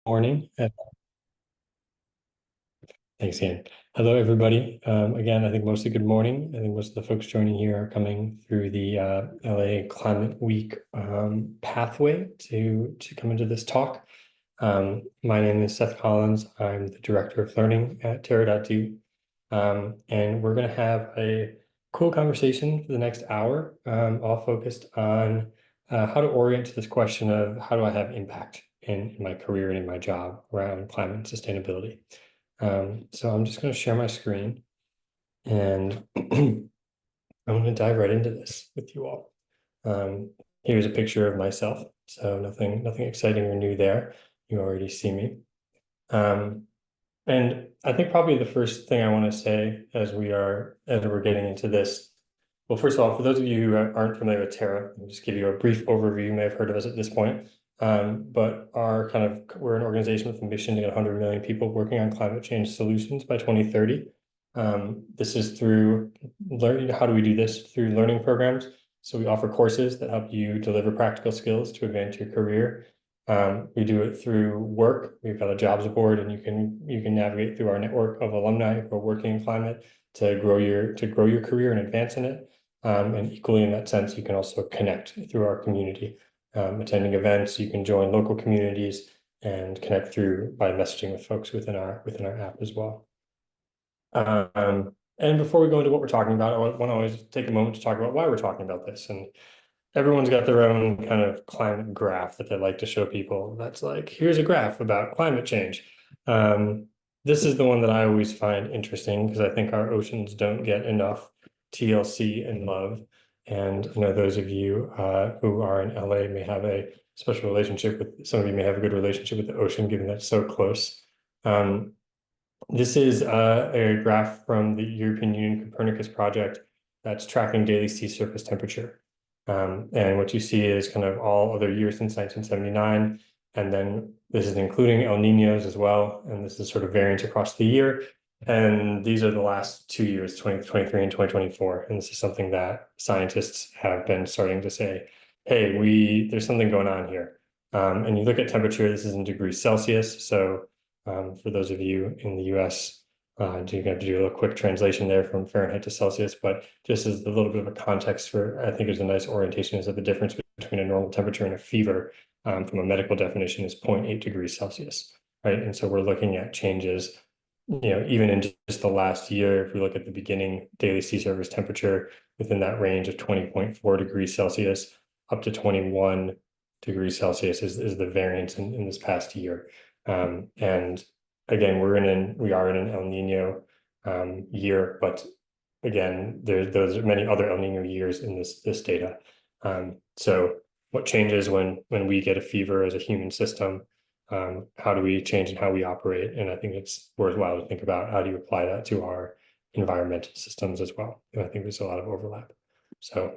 Morning. Thanks, Ian. Hello, everybody. Again, I think mostly good morning. I think most of the folks joining here are coming through the LA Climate Week pathway to come into this talk. My name is Seth Collins. I'm the Director of Learning at Terra.do. And we're going to have a cool conversation for the next hour, all focused on how to orient to this question of how do I have impact in my career and in my job around climate and sustainability. So I'm just going to share my screen and I'm going to dive right into this with you all. Here's a picture of myself, so nothing exciting or new there. You already see me. And I think probably the first thing I want to say as we're getting into this, well, first of all, for those of you who aren't familiar with Terra, I'll just give you a brief overview. You may have heard of us at this point. But we're an organization with a mission to get 100 million people working on climate change solutions by 2030. This is through learning. How do we do this? Through learning programs. So we offer courses that help you deliver practical skills to advance your career. We do it through work. We've got a jobs board, and you can navigate through our network of alumni who are working in climate to grow your career and advance in it. And equally in that sense, you can also connect through our community. Attending events, you can join local communities and connect through by messaging with folks within our app as well. And before we go into what we're talking about, I want to always take a moment to talk about why we're talking about this. And everyone's got their own kind of climate graph that they like to show people. That's like, here's a graph about climate change. This is the one that I always find interesting because I think our oceans don't get enough TLC and love. And I know those of you who are in LA may have a special relationship with, some of you may have a good relationship with the ocean, given that it's so close. This is a graph from the European Union Copernicus project that's tracking daily sea surface temperature. And what you see is kind of all other years since 1979. And then this is including El Niños as well. And this is sort of variance across the year. And these are the last 2 years, 2023 and 2024. And this is something that scientists have been starting to say, hey, there's something going on here. And you look at temperature, this is in degrees Celsius. So for those of you in the US, you have to do a little quick translation there from Fahrenheit to Celsius, but just as a little bit of a context for, I think there's a nice orientation is that the difference between a normal temperature and a fever from a medical definition is 0.8 degrees Celsius, right? And so we're looking at changes, even in just the last year. If we look at the beginning daily sea surface temperature within that range of 20.4 degrees Celsius up to 21 degrees Celsius is the variance in this past year. And again, we are in an El Nino year, but again, those are many other El Nino years in this data. So what changes when we get a fever as a human system? How do we change in how we operate? And I think it's worthwhile to think about how do you apply that to our environmental systems as well. And I think there's a lot of overlap. So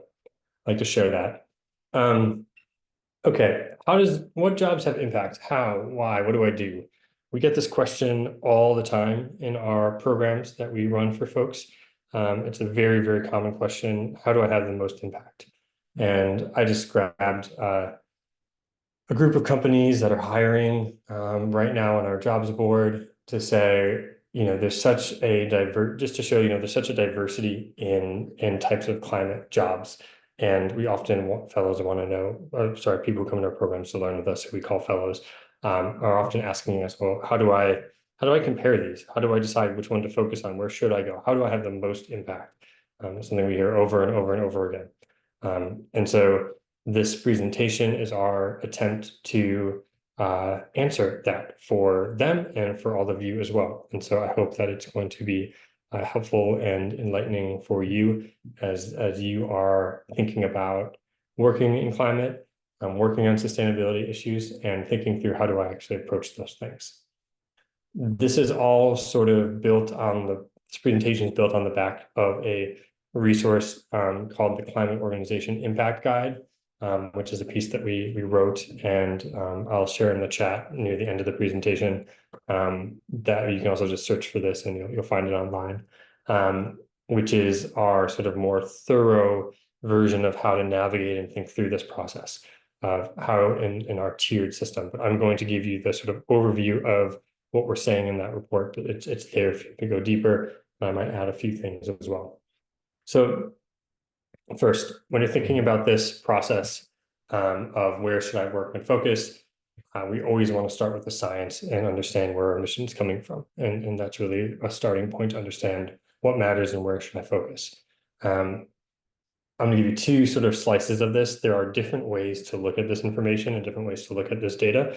I'd like to share that. Okay, what jobs have impact? How, why, what do I do? We get this question all the time in our programs that we run for folks. It's a very, very common question. How do I have the most impact? And I just grabbed a group of companies that are hiring right now on our jobs board to say, there's such a just to show, there's such a diversity in types of climate jobs. And we often fellows want to know, people who come to our programs to learn with us, who we call fellows, are often asking us, well, how do I compare these? How do I decide which one to focus on? Where should I go? How do I have the most impact? It's something we hear over and over and over again. And so this presentation is our attempt to answer that for them and for all of you as well. And so I hope that it's going to be helpful and enlightening for you as you are thinking about working in climate, working on sustainability issues, and thinking through how do I actually approach those things. This is all sort of this presentation is built on the back of a resource called the Climate Organization Impact Guide, which is a piece that we wrote, and I'll share in the chat near the end of the presentation. That you can also just search for this and you'll find it online, which is our sort of more thorough version of how to navigate and think through this process. of how in our tiered system. But I'm going to give you the sort of overview of what we're saying in that report. But it's there if you to go deeper. I might add a few things as well. So first, when you're thinking about this process of where should I work and focus, we always want to start with the science and understand where our emission is coming from. And that's really a starting point to understand what matters and where should I focus. I'm going to give you two sort of slices of this. There are different ways to look at this information and different ways to look at this data.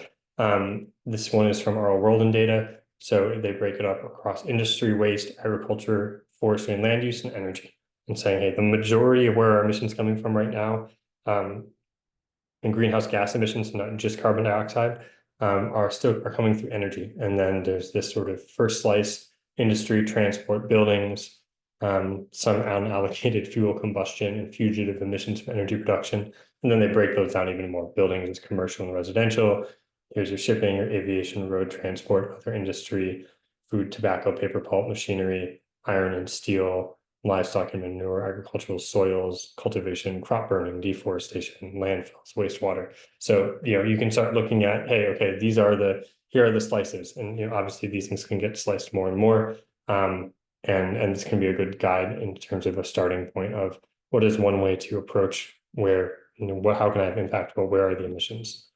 This one is from Our World in Data. So they break it up across industry, waste, agriculture, forestry, and land use, and energy. And saying, hey, the majority of where our emissions coming from right now, and greenhouse gas emissions, not just carbon dioxide, are coming through energy. And then there's this sort of first slice, industry, transport, buildings, some unallocated fuel combustion and fugitive emissions from energy production. And then they break those down even more. Buildings is commercial and residential. Here's your shipping, your aviation, road transport, other industry, food, tobacco, paper, pulp, machinery, iron and steel, livestock and manure, agricultural soils, cultivation, crop burning, deforestation, landfills, wastewater. So, you can start looking at, hey, okay, here are the slices. And, obviously these things can get sliced more and more. And this can be a good guide in terms of a starting point of what is one way to approach where, how can I have impact? Well, where are the emissions?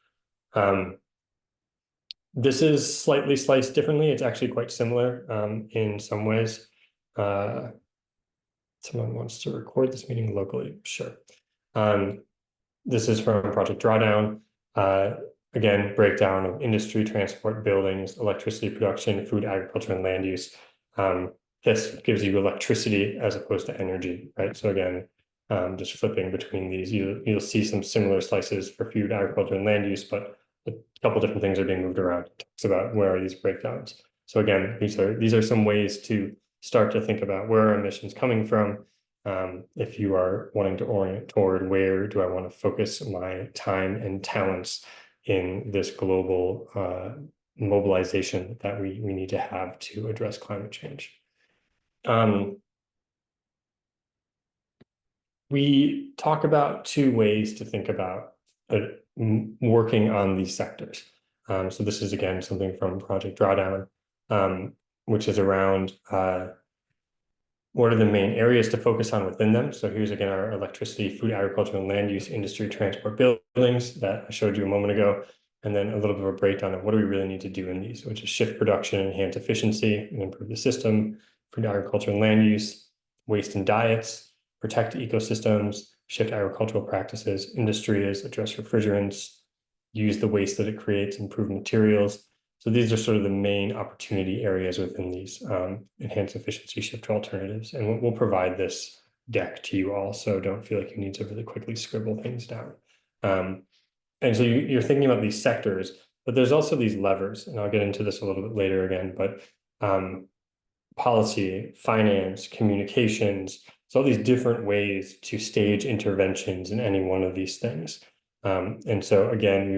This is slightly sliced differently. It's actually quite similar in some ways. Someone wants to record this meeting locally, sure. This is from Project Drawdown. Again, breakdown of industry, transport, buildings, electricity production, food, agriculture, and land use. This gives you electricity as opposed to energy, right? So again, just flipping between these, you'll see some similar slices for food, agriculture, and land use, but a couple different things are being moved around. It talks about where are these breakdowns. So again, these are some ways to start to think about where are emissions coming from. If you are wanting to orient toward where do I want to focus my time and talents in this global mobilization that we need to have to address climate change. We talk about two ways to think about working on these sectors. So this is, again, something from Project Drawdown, which is around what are the main areas to focus on within them. So here's, again, our electricity, food, agriculture, and land use, industry, transport, buildings that I showed you a moment ago. And then a little bit of a breakdown of what do we really need to do in these, which is shift production, enhance efficiency, and improve the system, food, agriculture, and land use, waste and diets, protect ecosystems, shift agricultural practices, industry is address refrigerants, use the waste that it creates, improve materials. So these are sort of the main opportunity areas within these enhance efficiency, shift to alternatives. And we'll provide this deck to you all, so don't feel like you need to really quickly scribble things down. And so you're thinking about these sectors, but there's also these levers, and I'll get into this a little bit later again, but policy, finance, communications, so all these different ways to stage interventions in any one of these things. And so again,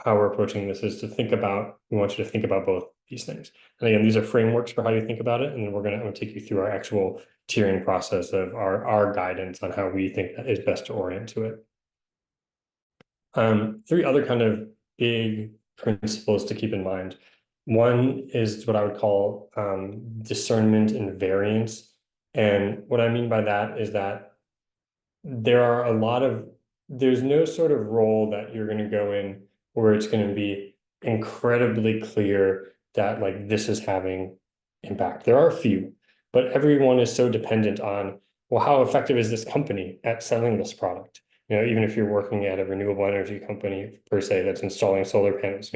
how we're approaching this is we want you to think about both these things. And again, these are frameworks for how you think about it. And then I'm going to take you through our actual tiering process of our guidance on how we think that is best to orient to it. Three other kind of big principles to keep in mind. One is what I would call discernment and variance. And what I mean by that is that there's no sort of role that you're going to go in where it's going to be incredibly clear that like this is having impact. There are a few, but everyone is so dependent on, well, how effective is this company at selling this product? Even if you're working at a renewable energy company per se that's installing solar panels,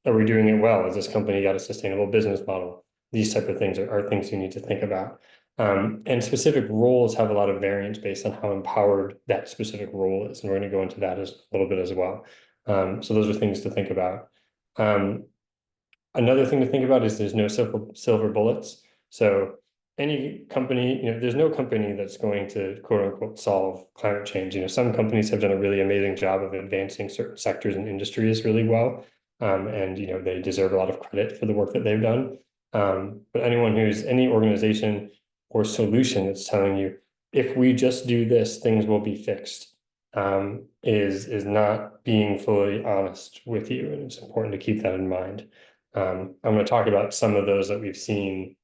are we doing it well? Has this company got a sustainable business model? These type of things are things you need to think about. And specific roles have a lot of variance based on how empowered that specific role is. And we're going to go into that a little bit as well. So those are things to think about. Another thing to think about is there's no silver bullets. So any company, there's no company that's going to quote unquote solve climate change. Some companies have done a really amazing job of advancing certain sectors and industries really well. And they deserve a lot of credit for the work that they've done. But any organization or solution that's telling you, if we just do this, things will be fixed. is not being fully honest with you, and it's important to keep that in mind. I'm going to talk about some of those that we've seen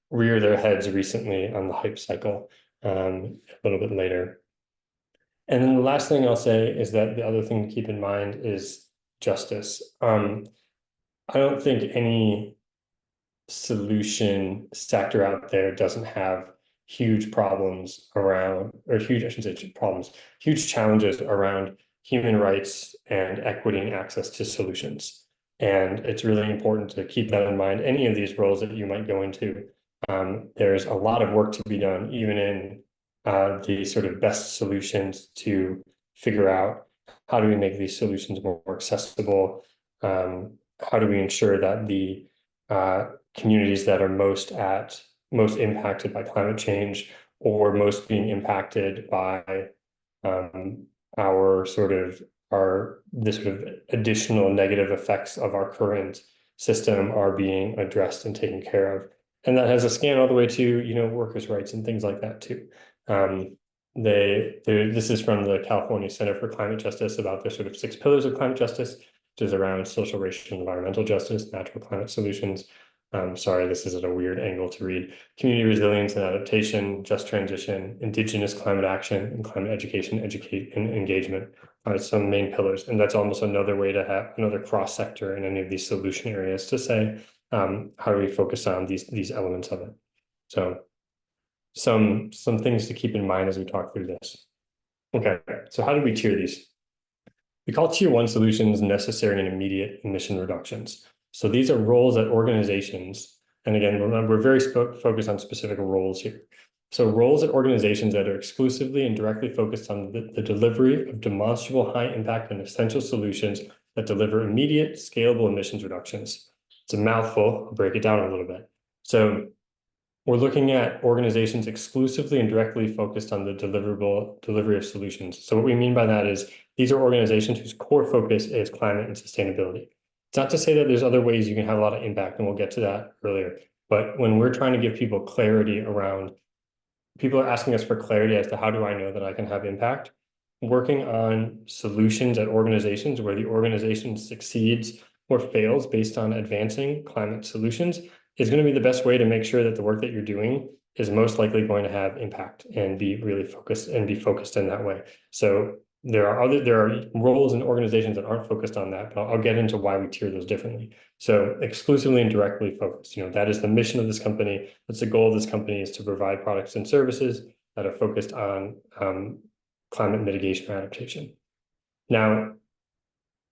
rear their heads recently on the hype cycle a little bit later. And then the last thing I'll say is that the other thing to keep in mind is justice. I don't think any solution sector out there doesn't have huge problems around, or huge, I shouldn't say problems, huge challenges around human rights and equity and access to solutions. And it's really important to keep that in mind. Any of these roles that you might go into, there's a lot of work to be done, even in the sort of best solutions to figure out how do we make these solutions more accessible? How do we ensure that the communities that are most impacted by climate change or most being impacted by our sort of this sort of additional negative effects of our current system are being addressed and taken care of. And that has a scan all the way to, workers' rights and things like that too. This is from the California Center for Climate Justice about their sort of 6 pillars of climate justice, which is around social, racial, and environmental justice, natural climate solutions. Sorry, this is at a weird angle to read. Community resilience and adaptation, just transition, indigenous climate action, and climate education, and engagement are some main pillars. And that's almost another way to have another cross sector in any of these solution areas to say, how do we focus on these elements of it? So some things to keep in mind as we talk through this. Okay, so how do we tier these? We call tier 1 solutions necessary and immediate emission reductions. So these are roles that organizations, and again, remember, we're very focused on specific roles here. So roles at organizations that are exclusively and directly focused on the delivery of demonstrable high impact and essential solutions that deliver immediate scalable emissions reductions. It's a mouthful, I'll break it down a little bit. So we're looking at organizations exclusively and directly focused on the delivery of solutions. So what we mean by that is these are organizations whose core focus is climate and sustainability. It's not to say that there's other ways you can have a lot of impact, and we'll get to that earlier. But when we're trying to give people clarity around, people are asking us for clarity as to how do I know that I can have impact? Working on solutions at organizations where the organization succeeds or fails based on advancing climate solutions is going to be the best way to make sure that the work that you're doing is most likely going to have impact and be really focused in that way. So there are roles in organizations that aren't focused on that, but I'll get into why we tier those differently. So exclusively and directly focused, that is the mission of this company. That's the goal of this company, is to provide products and services that are focused on climate mitigation or adaptation. Now,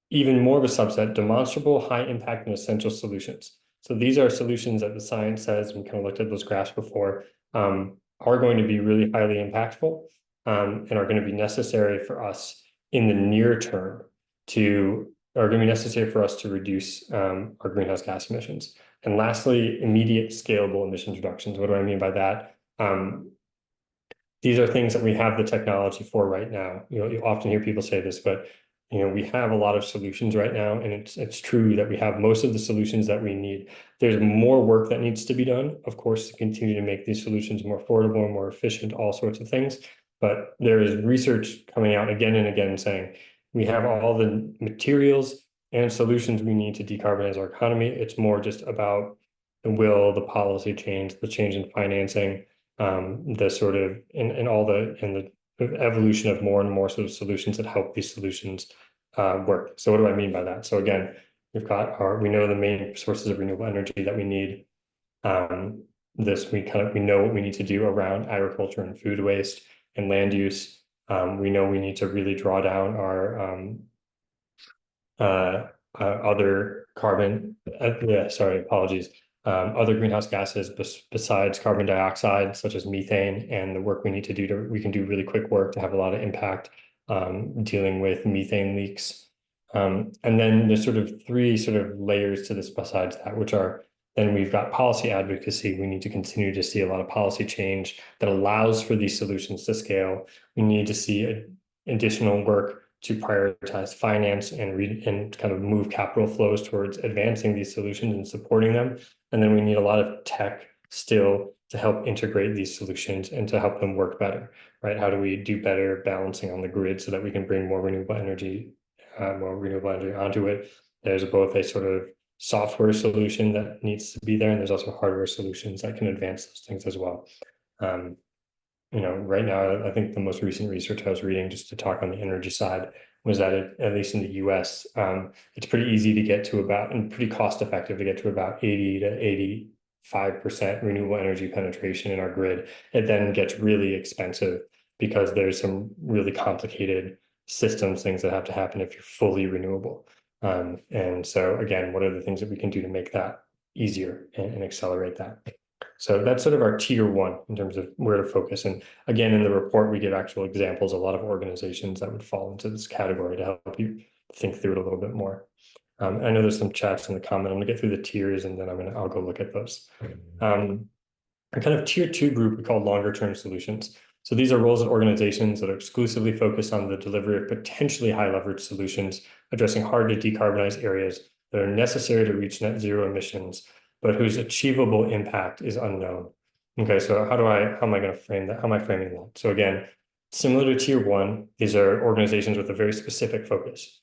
even more of a subset, demonstrable high impact and essential solutions. So these are solutions that the science says, we kind of looked at those graphs before, are going to be really highly impactful and are going to be necessary for us in the near term are going to be necessary for us to reduce our greenhouse gas emissions. And lastly, immediate scalable emissions reductions. What do I mean by that? These are things that we have the technology for right now. You often hear people say this, but we have a lot of solutions right now, and it's true that we have most of the solutions that we need. There's more work that needs to be done, of course, to continue to make these solutions more affordable and more efficient, all sorts of things. But there is research coming out again and again saying we have all the materials and solutions we need to decarbonize our economy. It's more just about the will, the policy change, the change in financing, the sort of the evolution of more and more sort of solutions that help these solutions work. So what do I mean by that? So again, we know the main sources of renewable energy that we need. We know what we need to do around agriculture and food waste and land use. We know we need to really draw down our other carbon, apologies, other greenhouse gases besides carbon dioxide, such as methane, and the work we need to do we can do really quick work to have a lot of impact dealing with methane leaks. And then there's sort of 3 sort of layers to this besides that, which are, then we've got policy advocacy. We need to continue to see a lot of policy change that allows for these solutions to scale. We need to see additional work to prioritize finance and kind of move capital flows towards advancing these solutions and supporting them. And then we need a lot of tech still to help integrate these solutions and to help them work better, right? How do we do better balancing on the grid so that we can bring more renewable energy onto it? There's both a sort of software solution that needs to be there, and there's also hardware solutions that can advance those things as well. Right now, I think the most recent research I was reading, just to talk on the energy side, was that at least in the US, it's pretty easy to get to about, and pretty cost effective to get to about 80 to 85% renewable energy penetration in our grid. It then gets really expensive because there's some really complicated systems, things that have to happen if you're fully renewable. And so again, what are the things that we can do to make that easier and accelerate that? So that's sort of our tier one in terms of where to focus. And again, in the report, we give actual examples, a lot of organizations that would fall into this category to help you think through it a little bit more. I know there's some chats in the comment. I'm gonna get through the tiers and then I'll go look at those. A kind of tier two group we call longer term solutions. So these are roles and organizations that are exclusively focused on the delivery of potentially high leverage solutions, addressing hard to decarbonize areas that are necessary to reach net zero emissions, but whose achievable impact is unknown. Okay, so how am I going to frame that? How am I framing that? So again, similar to tier one, these are organizations with a very specific focus.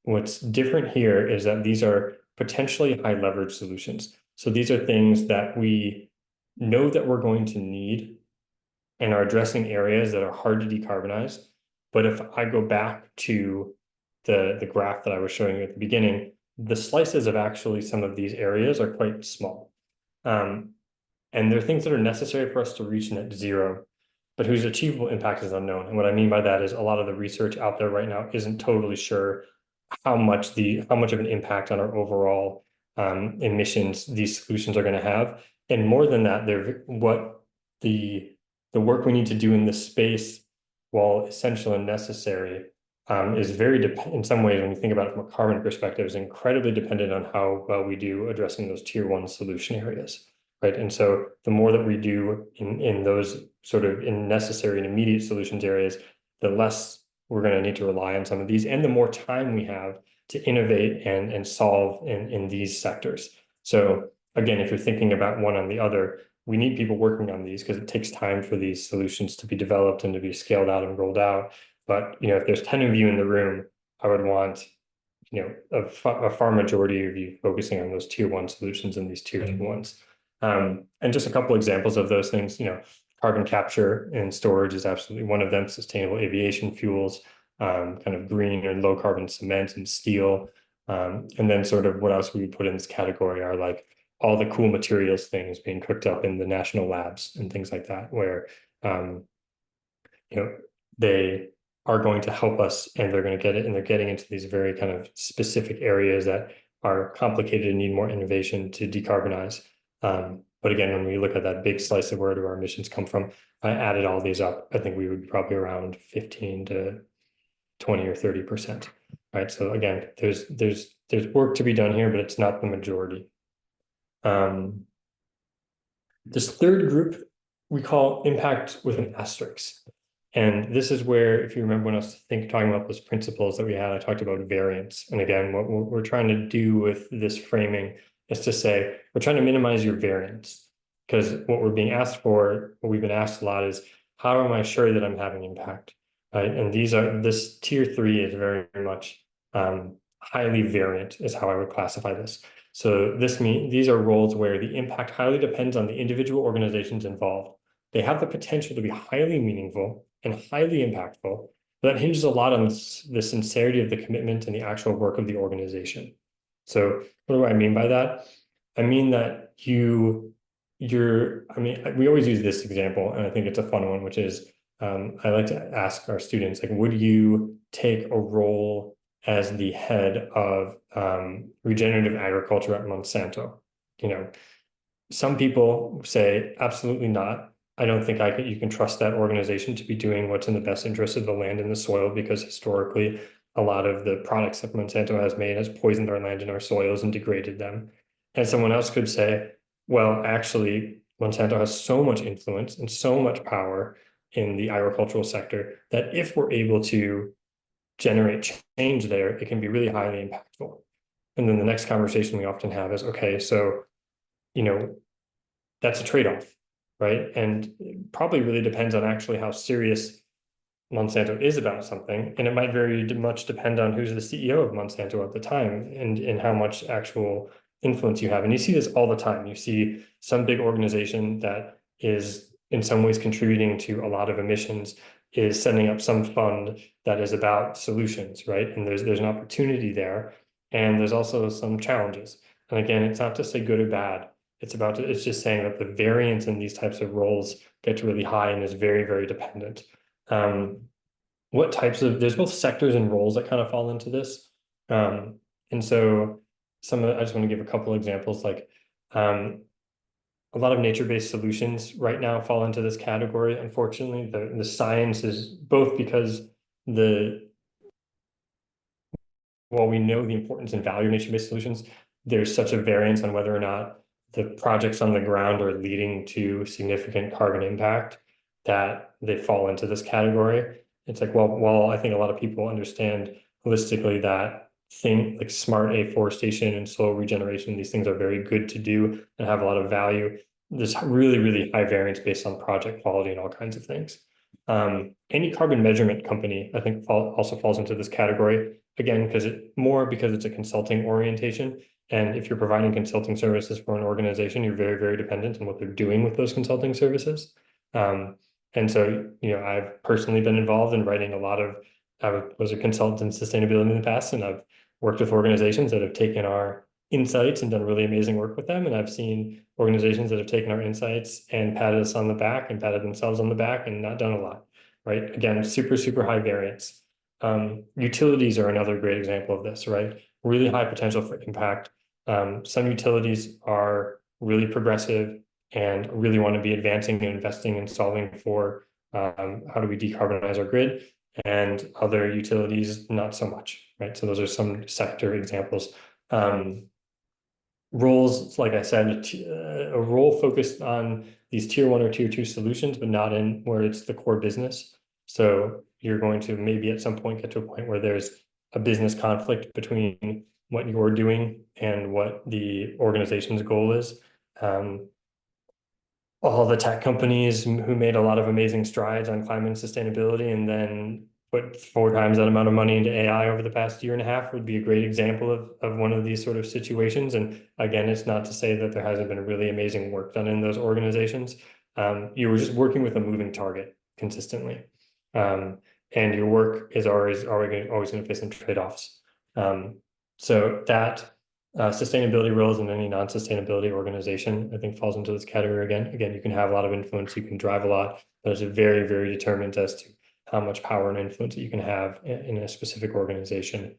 What's different here is that these are potentially high leverage solutions. So these are things that we know that we're going to need and are addressing areas that are hard to decarbonize. But if I go back to the graph that I was showing you at the beginning, the slices of actually some of these areas are quite small. And they're things that are necessary for us to reach net zero, but whose achievable impact is unknown. And what I mean by that is a lot of the research out there right now isn't totally sure how much of an impact on our overall emissions these solutions are going to have. And more than that, what the work we need to do in this space, while essential and necessary, is very in some ways, when you think about it from a carbon perspective, is incredibly dependent on how well we do addressing those tier one solution areas, right? And so the more that we do in those sort of in necessary and immediate solutions areas, the less we're going to need to rely on some of these, and the more time we have to innovate and solve in these sectors. So again, if you're thinking about one on the other, we need people working on these because it takes time for these solutions to be developed and to be scaled out and rolled out. But if there's 10 of you in the room, I would want a far majority of you focusing on those tier one solutions and these tier two ones. And just a couple examples of those things, carbon capture and storage is absolutely one of them, sustainable aviation fuels, kind of green and low carbon cement and steel. And then sort of what else we would put in this category are like all the cool materials things being cooked up in the national labs and things like that, where they are going to help us and they're going to get it, and they're getting into these very kind of specific areas that are complicated and need more innovation to decarbonize. But again, when we look at that big slice of where do our emissions come from, if I added all these up, I think we would be probably around 15 to 20 or 30%. Right. So again, there's work to be done here, but it's not the majority. This third group we call impact with an asterisk. And this is where, if you remember when I was talking about those principles that we had, I talked about variance. And again, what we're trying to do with this framing is to say, we're trying to minimize your variance. Because what we're being asked for, what we've been asked a lot is, how am I sure that I'm having impact? Right? And this tier 3 is very much highly variant is how I would classify this. So these are roles where the impact highly depends on the individual organizations involved. They have the potential to be highly meaningful and highly impactful, but that hinges a lot on the sincerity of the commitment and the actual work of the organization. So what do I mean by that? I mean that we always use this example, and I think it's a fun one, which is I like to ask our students, like, would you take a role as the head of regenerative agriculture at Monsanto? Some people say, absolutely not. I don't think you can trust that organization to be doing what's in the best interest of the land and the soil, because historically, a lot of the products that Monsanto has made has poisoned our land and our soils and degraded them. And someone else could say, well, actually, Monsanto has so much influence and so much power in the agricultural sector that if we're able to generate change there, it can be really highly impactful. And then the next conversation we often have is, okay, so, that's a trade-off. right? And it probably really depends on actually how serious Monsanto is about something, and it might very much depend on who's the CEO of Monsanto at the time and how much actual influence you have. And you see this all the time. You see some big organization that is in some ways contributing to a lot of emissions is setting up some fund that is about solutions, right? And there's an opportunity there, and there's also some challenges. And again, it's not to say good or bad. It's just saying that the variance in these types of roles gets really high and is very, very dependent. Um, what types of there's both sectors and roles that kind of fall into this. And so I just want to give a couple examples, like a lot of nature-based solutions right now fall into this category. Unfortunately, the science is both because the while we know the importance and value of nature-based solutions, there's such a variance on whether or not the projects on the ground are leading to significant carbon impact that they fall into this category. It's like, well, while I think a lot of people understand holistically that thing like smart afforestation and soil regeneration, these things are very good to do and have a lot of value. There's really, really high variance based on project quality and all kinds of things. Any carbon measurement company, I think, also falls into this category. Again, because it's a consulting orientation. And if you're providing consulting services for an organization, you're very, very dependent on what they're doing with those consulting services. Um, and so, I've personally been involved in writing I was a consultant in sustainability in the past, and I've worked with organizations that have taken our insights and done really amazing work with them. And I've seen organizations that have taken our insights and patted us on the back and patted themselves on the back and not done a lot, right? Again, super, super high variance. Utilities are another great example of this, right? Really high potential for impact. Some utilities are really progressive and really want to be advancing and investing and solving for how do we decarbonize our grid, and other utilities not so much, right? So those are some sector examples. Roles, like I said, a role focused on these tier 1 or tier 2 solutions, but not in where it's the core business. So you're going to maybe at some point get to a point where there's a business conflict between what you're doing and what the organization's goal is. All the tech companies who made a lot of amazing strides on climate and sustainability and then put 4 times that amount of money into AI over the past year and a half would be a great example of one of these sort of situations. And again, it's not to say that there hasn't been really amazing work done in those organizations. You were just working with a moving target consistently. And your work is always going to face some trade-offs. So that sustainability roles in any non-sustainability organization, I think, falls into this category again. Again, you can have a lot of influence, you can drive a lot, but it's very, very determined as to how much power and influence that you can have in a specific organization.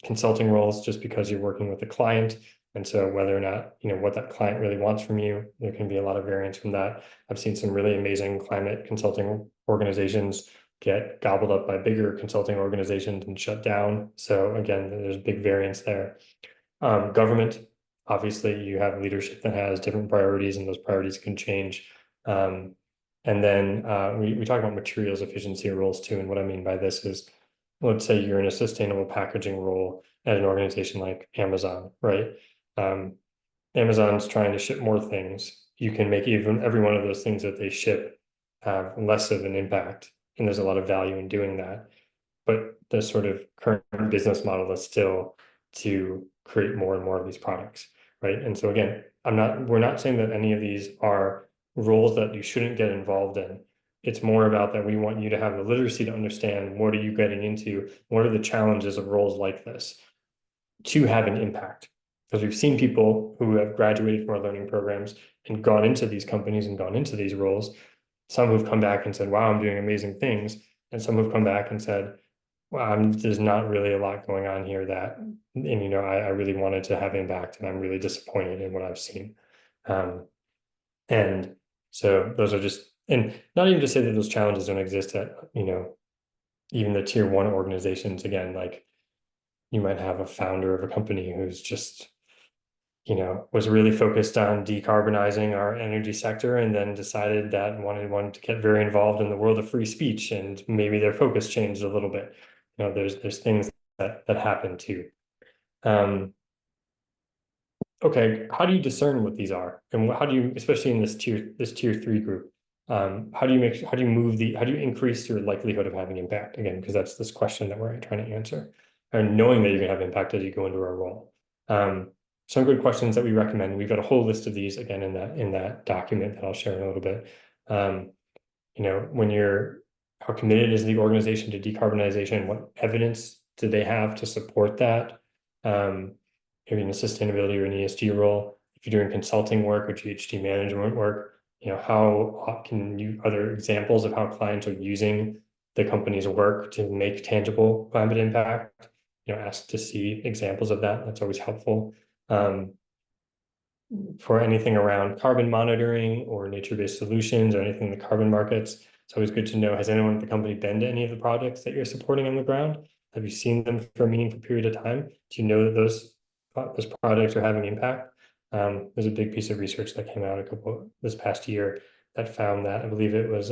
Consulting roles, just because you're working with a client, and so whether or not, what that client really wants from you, there can be a lot of variance from that. I've seen some really amazing climate consulting organizations get gobbled up by bigger consulting organizations and shut down. So again, there's big variance there. Government, obviously, you have leadership that has different priorities, and those priorities can change. And then we talk about materials efficiency roles too. And what I mean by this is, let's say you're in a sustainable packaging role at an organization like Amazon, right? Amazon's trying to ship more things. You can make even every one of those things that they ship have less of an impact, and there's a lot of value in doing that. But the sort of current business model is still to create more and more of these products, right? And so again, we're not saying that any of these are roles that you shouldn't get involved in. It's more about that we want you to have the literacy to understand what are you getting into, what are the challenges of roles like this to have an impact. Because we've seen people who have graduated from our learning programs and gone into these companies and gone into these roles. Some who've come back and said, wow, I'm doing amazing things. And some who've come back and said, well, there's not really a lot going on here I really wanted to have impact, and I'm really disappointed in what I've seen. And so those are and not even to say that those challenges don't exist at, even the tier 1 organizations. Again, like you might have a founder of a company who's just, was really focused on decarbonizing our energy sector and then decided that wanted to get very involved in the world of free speech, and maybe their focus changed a little bit. There's things that happen too. okay, how do you discern what these are? And how do you, especially in this tier 3 group, how do you increase your likelihood of having impact? Again, because that's this question that we're trying to answer, and knowing that you're gonna have impact as you go into a role. Some good questions that we recommend. We've got a whole list of these again in that document that I'll share in a little bit. How committed is the organization to decarbonization? What evidence do they have to support that? If you're in a sustainability or an ESG role, if you're doing consulting work or GHG management work, are there examples of how clients are using the company's work to make tangible climate impact? Ask to see examples of that. That's always helpful. For anything around carbon monitoring or nature-based solutions or anything in the carbon markets, it's always good to know, has anyone at the company been to any of the projects that you're supporting on the ground? Have you seen them for a meaningful period of time? Do you know that those projects are having impact? There's a big piece of research that came out this past year that found that I believe it was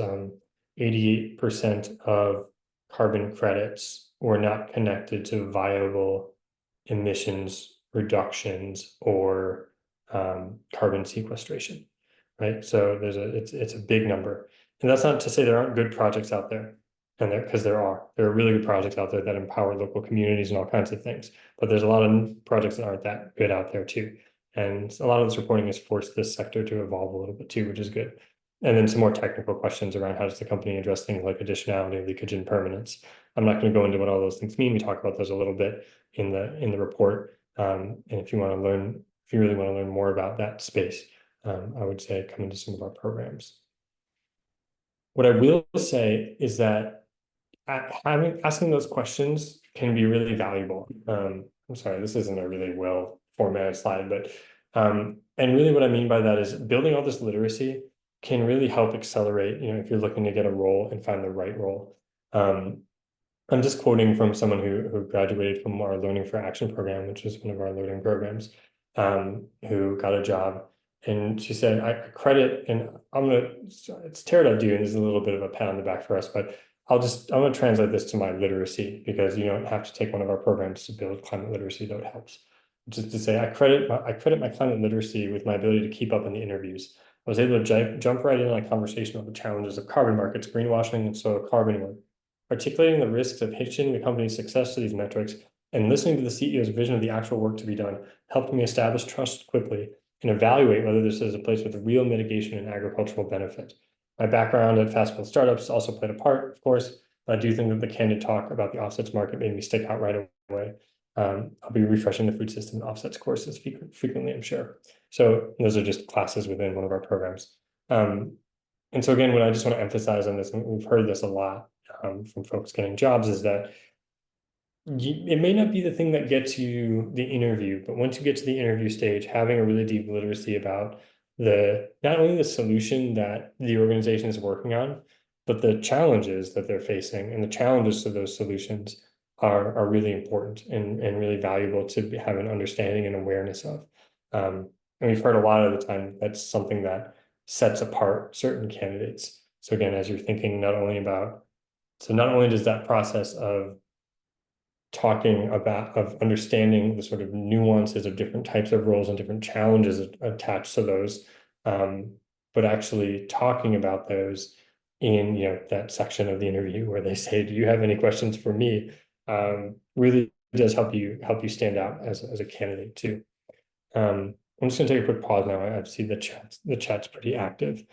88% of carbon credits were not connected to viable emissions reductions or carbon sequestration, right? So it's a big number, and that's not to say there aren't good projects out there, and because there are really good projects out there that empower local communities and all kinds of things. But there's a lot of projects that aren't that good out there too, and a lot of this reporting has forced this sector to evolve a little bit too, which is good. And then some more technical questions around how does the company address things like additionality, leakage, and permanence. I'm not going to go into what all those things mean. We talk about those a little bit in the report. And if you really want to learn more about that space, I would say come into some of our programs. What I will say is that asking those questions can be really valuable. I'm sorry, this isn't a really well formatted slide, but and really what I mean by that is building all this literacy can really help accelerate, if you're looking to get a role and find the right role. I'm just quoting from someone who graduated from our Learning for Action program, which is one of our learning programs, who got a job. And she said, I credit, and it's Terra.do, and this is a little bit of a pat on the back for us, but I'm going to translate this to my literacy, because you don't have to take one of our programs to build climate literacy, though it helps. Just to say, I credit my climate literacy with my ability to keep up in the interviews. I was able to jump right in on a conversation about the challenges of carbon markets, greenwashing, and soil carbon work. Articulating the risks of hitching the company's success to these metrics and listening to the CEO's vision of the actual work to be done helped me establish trust quickly and evaluate whether this is a place with real mitigation and agricultural benefit. My background at fast-growth startups also played a part, of course, but I do think that the candid talk about the offsets market made me stick out right away. I'll be refreshing the food system offsets courses frequently, I'm sure. So those are just classes within one of our programs. And so again, what I just want to emphasize on this, and we've heard this a lot from folks getting jobs, is that it may not be the thing that gets you the interview, but once you get to the interview stage, having a really deep literacy about not only the solution that the organization is working on, but the challenges that they're facing, and the challenges to those solutions are really important and really valuable to have an understanding and awareness of. And we've heard a lot of the time that's something that sets apart certain candidates. So again, as you're thinking not only does that process of understanding the sort of nuances of different types of roles and different challenges attached to those, but actually talking about those in that section of the interview where they say, "Do you have any questions for me?" Really does help you stand out as a candidate too. I'm just going to take a quick pause now. I see the chat's pretty active,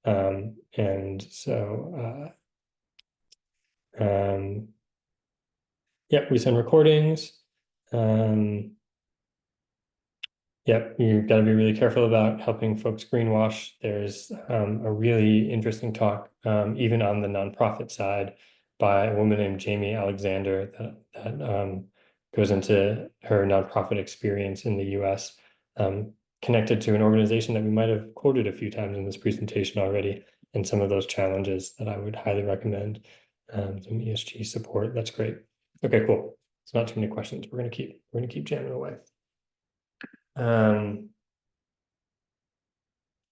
and so yep, we send recordings. Yep, you've got to be really careful about helping folks greenwash. There's a really interesting talk, even on the nonprofit side, by a woman named Jamie Alexander that goes into her nonprofit experience in the US, connected to an organization that we might have quoted a few times in this presentation already, and some of those challenges that I would highly recommend. Some ESG support. That's great. Okay, cool. It's not too many questions. We're gonna keep jamming away.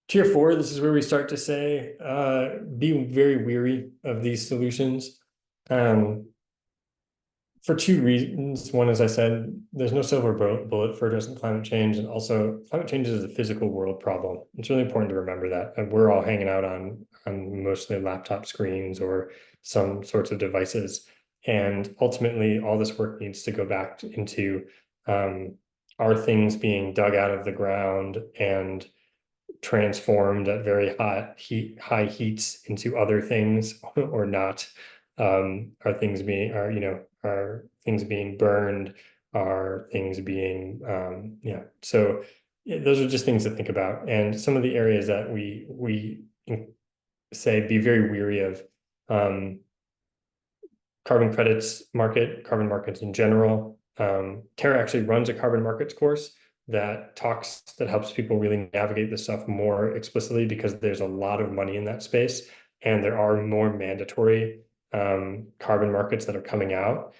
Tier 4, this is where we start to say, be very weary of these solutions. for two reasons. One, as I said, there's no silver bullet for addressing climate change, and also climate change is a physical world problem. It's really important to remember that. And we're all hanging out on mostly laptop screens or some sorts of devices. And ultimately, all this work needs to go back into are things being dug out of the ground and transformed at very high heats into other things or not? Are things being are things being burned? Are things being yeah? So those are just things to think about. And some of the areas that we say be very weary of. Carbon credits market, carbon markets in general. Terra actually runs a carbon markets course that helps people really navigate this stuff more explicitly, because there's a lot of money in that space, and there are more mandatory carbon markets that are coming out,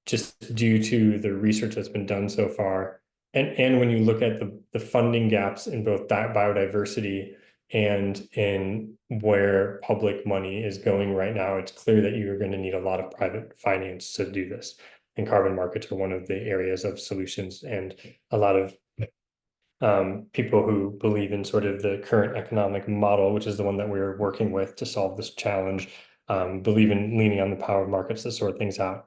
just due to the research that's been done so far. And when you look at the funding gaps in both biodiversity and in where public money is going right now, it's clear that you're going to need a lot of private finance to do this. And carbon markets are one of the areas of solutions. And a lot of people who believe in sort of the current economic model, which is the one that we're working with to solve this challenge, believe in leaning on the power of markets to sort things out.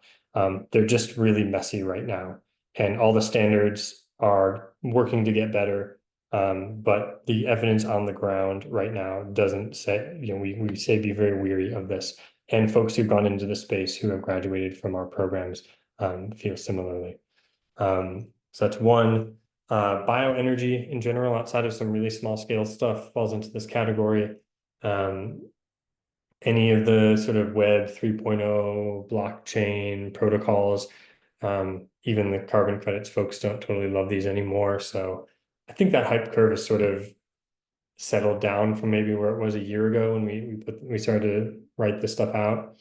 They're just really messy right now. And all the standards are working to get better. But the evidence on the ground right now doesn't say, we say be very weary of this. And folks who've gone into the space who have graduated from our programs feel similarly. So that's one. Bioenergy in general, outside of some really small scale stuff, falls into this category. Any of the sort of Web 3.0 blockchain protocols, even the carbon credits folks don't totally love these anymore. So I think that hype curve has sort of settled down from maybe where it was a year ago when we started to write this stuff out.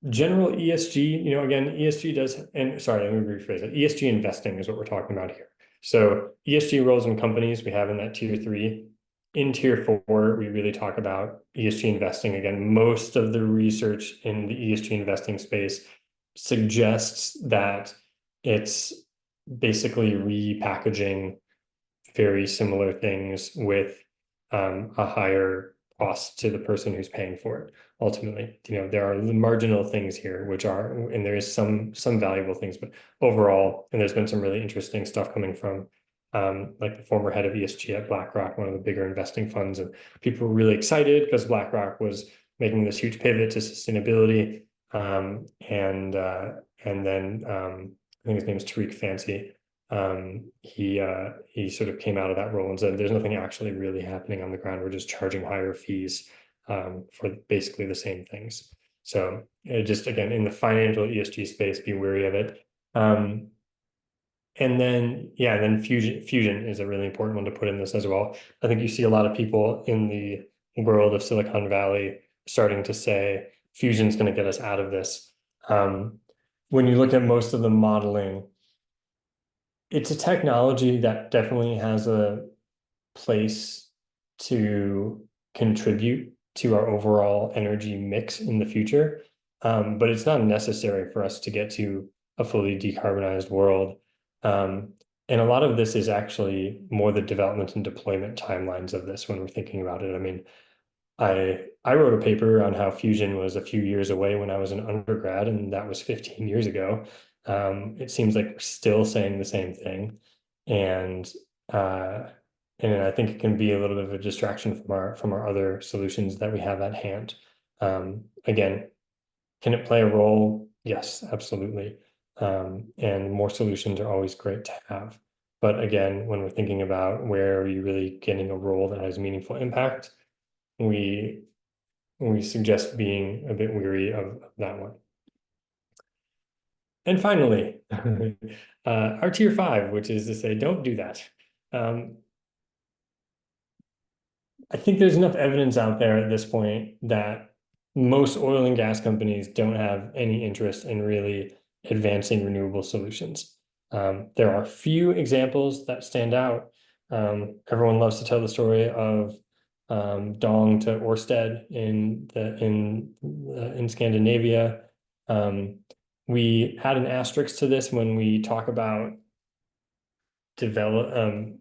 General ESG, again, ESG does, and sorry, let me rephrase it. ESG investing is what we're talking about here. So ESG roles in companies we have in that tier 3. In tier 4, we really talk about ESG investing. Again, most of the research in the ESG investing space suggests that it's basically repackaging very similar things with a higher cost to the person who's paying for it. Ultimately, there are marginal things here, and there is some valuable things, but overall, and there's been some really interesting stuff coming from like the former head of ESG at BlackRock, one of the bigger investing funds, and people were really excited because BlackRock was making this huge pivot to sustainability. And then I think his name is Tariq Fancy. He sort of came out of that role and said, there's nothing actually really happening on the ground. We're just charging higher fees for basically the same things. So just again, in the financial ESG space, be wary of it. And then, then fusion is a really important one to put in this as well. I think you see a lot of people in the world of Silicon Valley starting to say fusion is going to get us out of this. When you look at most of the modeling, it's a technology that definitely has a place to contribute to our overall energy mix in the future. But it's not necessary for us to get to a fully decarbonized world. And a lot of this is actually more the development and deployment timelines of this when we're thinking about it. I mean, I wrote a paper on how fusion was a few years away when I was an undergrad, and that was 15 years ago. It seems like we're still saying the same thing. And I think it can be a little bit of a distraction from our other solutions that we have at hand. Again, can it play a role? Yes, absolutely. And more solutions are always great to have. But again, when we're thinking about where are you really getting a role that has meaningful impact, we suggest being a bit weary of that one. And finally, our tier 5, which is to say, don't do that. I think there's enough evidence out there at this point that most oil and gas companies don't have any interest in really advancing renewable solutions. There are few examples that stand out. Everyone loves to tell the story of Dong to Orsted in Scandinavia. We add an asterisk to this when we talk about develop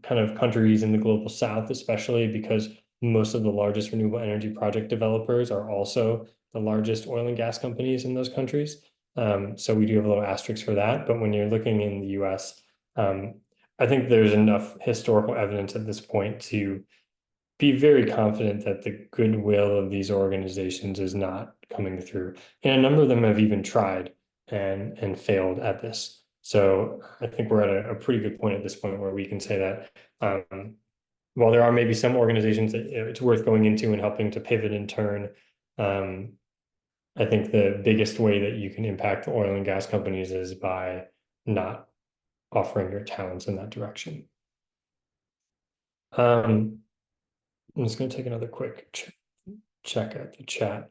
kind of countries in the global south, especially because most of the largest renewable energy project developers are also the largest oil and gas companies in those countries. So we do have a little asterisk for that. But when you're looking in the US, I think there's enough historical evidence at this point to be very confident that the goodwill of these organizations is not coming through. And a number of them have even tried and failed at this. So I think we're at a pretty good point at this point where we can say that while there are maybe some organizations that it's worth going into and helping to pivot and turn, I think the biggest way that you can impact the oil and gas companies is by not offering your talents in that direction. I'm just going to take another quick check at the chat.